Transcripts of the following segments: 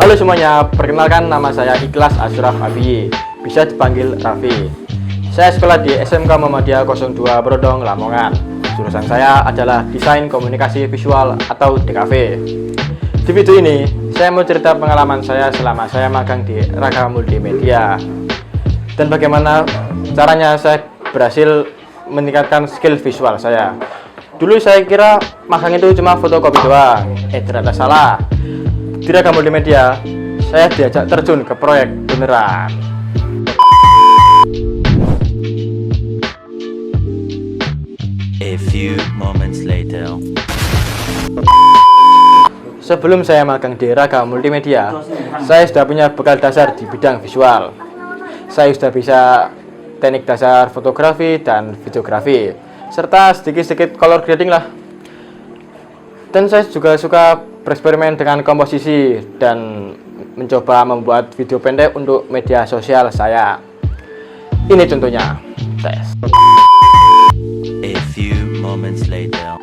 Halo semuanya, perkenalkan nama saya Ikhlas Ashraf Abiy, bisa dipanggil Raffi. Saya sekolah di SMK Muhammadiyah 02 Brodong, Lamongan. Jurusan saya adalah Desain Komunikasi Visual atau DKV. Di video ini, saya mau cerita pengalaman saya selama saya magang di Raga Multimedia dan bagaimana caranya saya berhasil meningkatkan skill visual saya. Dulu saya kira magang itu cuma fotokopi doang. Ternyata salah. Di Raga Multimedia, saya diajak terjun ke proyek beneran. A few moments later. Sebelum saya magang di Raga Multimedia, saya sudah punya bekal dasar di bidang visual. Saya sudah bisa teknik dasar fotografi dan videografi, serta sedikit-sedikit color grading lah. Dan saya juga suka bereksperimen dengan komposisi dan mencoba membuat video pendek untuk media sosial saya. Ini contohnya. Tes. A few moments later.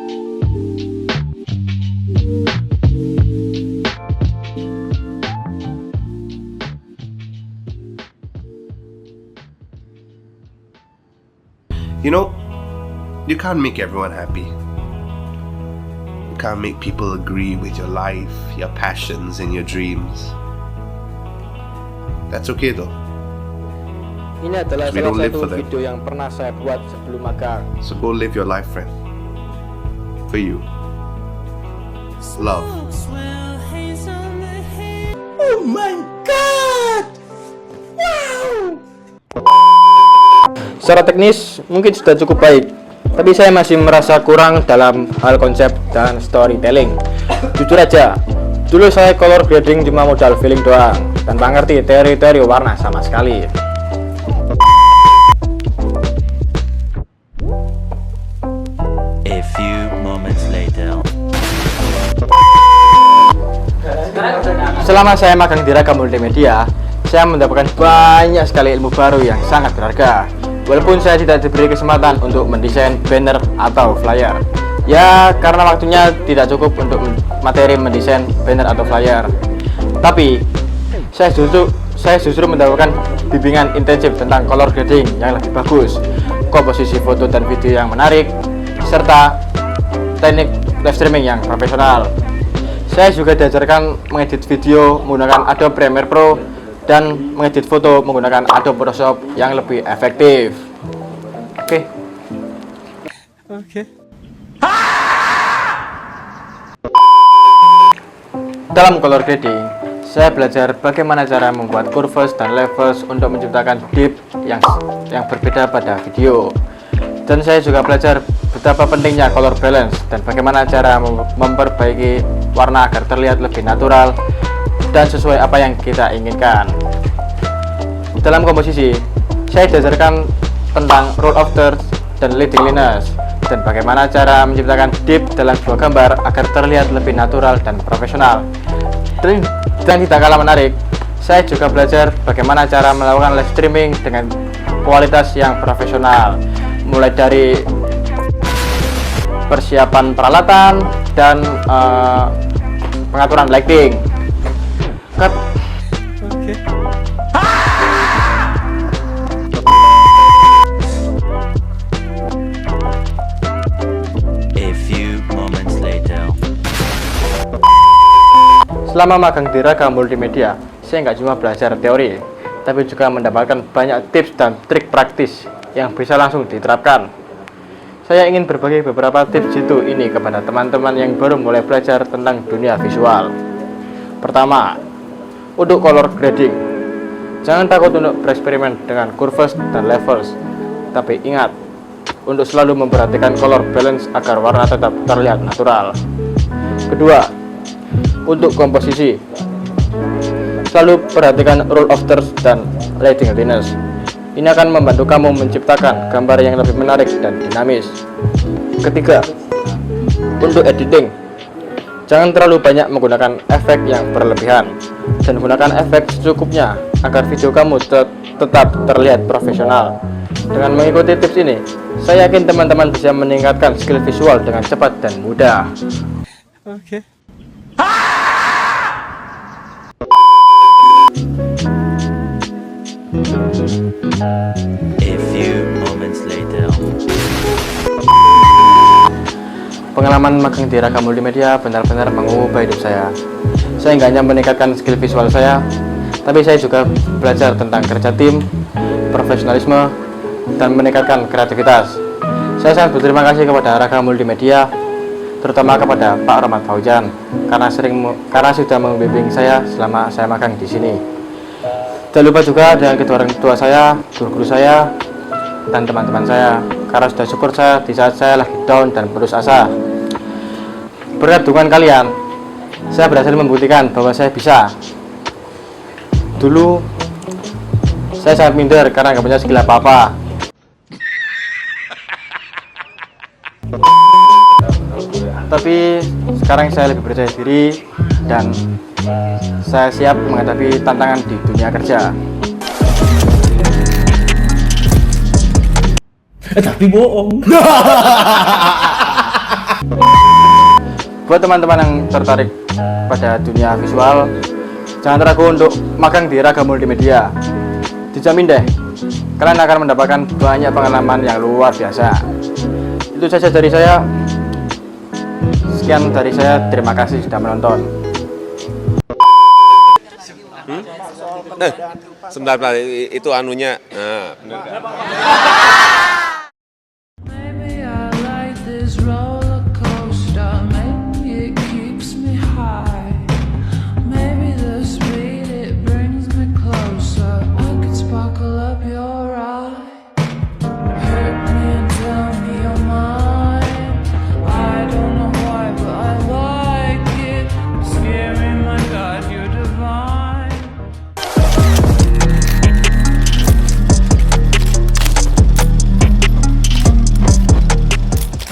You know, you can't make everyone happy. You can't make people agree with your life, your passions, and your dreams. That's okay though. Ini adalah We salah don't live satu for them. video yang pernah saya buat sebelum magang. So go live your life, friend. For you. Love. Secara teknis mungkin sudah cukup baik, tapi saya masih merasa kurang dalam hal konsep dan storytelling. Jujur aja, dulu saya color grading cuma modal feeling doang, tanpa ngerti teori-teori warna sama sekali. A few moments later. Selama saya magang di Raga Multimedia, saya mendapatkan banyak sekali ilmu baru yang sangat berharga. Walaupun saya tidak diberi kesempatan untuk mendesain banner atau flyer, ya karena waktunya tidak cukup untuk materi mendesain banner atau flyer. Tapi saya justru mendapatkan bimbingan intensif tentang color grading yang lebih bagus, komposisi foto dan video yang menarik, serta teknik live streaming yang profesional. Saya juga diajarkan mengedit video menggunakan Adobe Premiere Pro dan mengedit foto menggunakan Adobe Photoshop yang lebih efektif. Oke. Dalam color grading, saya belajar bagaimana cara membuat curves dan levels untuk menciptakan depth yang berbeda pada video. Dan saya juga belajar betapa pentingnya color balance dan bagaimana cara memperbaiki warna agar terlihat lebih natural dan sesuai apa yang kita inginkan. Dalam komposisi, saya diajarkan tentang rule of thirds dan leading liners dan bagaimana cara menciptakan depth dalam sebuah gambar agar terlihat lebih natural dan profesional. Dan tidak kalah menarik, saya juga belajar bagaimana cara melakukan live streaming dengan kualitas yang profesional, mulai dari persiapan peralatan dan pengaturan lighting. Cut. A few moments later. Selama magang di Raga Multimedia, saya nggak cuma belajar teori, tapi juga mendapatkan banyak tips dan trik praktis yang bisa langsung diterapkan. Saya ingin berbagi beberapa tips jitu ini kepada teman-teman yang baru mulai belajar tentang dunia visual. Pertama, untuk color grading, jangan takut untuk bereksperimen dengan curves dan levels, tapi ingat untuk selalu memperhatikan color balance agar warna tetap terlihat natural. Kedua, untuk komposisi, selalu perhatikan rule of thirds dan leading liners. Ini akan membantu kamu menciptakan gambar yang lebih menarik dan dinamis. Ketiga, untuk editing, jangan terlalu banyak menggunakan efek yang berlebihan dan gunakan efek secukupnya agar video kamu tetap terlihat profesional. Dengan mengikuti tips ini, saya yakin teman-teman bisa meningkatkan skill visual dengan cepat dan mudah. Okay. A few moments later. Pengalaman magang di Ragam Multimedia benar-benar mengubah hidup saya. Saya nggak hanya meningkatkan skill visual saya, tapi saya juga belajar tentang kerja tim, profesionalisme, dan meningkatkan kreativitas. Saya sangat berterima kasih kepada Ragam Multimedia, terutama kepada Pak Rahmat Fauzan, karena sudah membimbing saya selama saya magang di sini. Jangan lupa juga dengan kedua orang tua saya, guru-guru saya, dan teman-teman saya, karena sudah support saya di saat saya lagi down dan putus asa. Berkat dukungan kalian, saya berhasil membuktikan bahwa saya bisa. Dulu, saya sangat minder karena nggak punya skill apa-apa. Tapi sekarang saya lebih percaya diri dan saya siap menghadapi tantangan di dunia kerja. Tapi bohong. Buat teman-teman yang tertarik pada dunia visual, jangan ragu untuk magang di Ragam Multimedia. Dijamin deh, kalian akan mendapatkan banyak pengalaman yang luar biasa. Itu saja dari saya. Sekian dari saya, terima kasih sudah menonton. Sebentar, itu anunya. Nah, bener.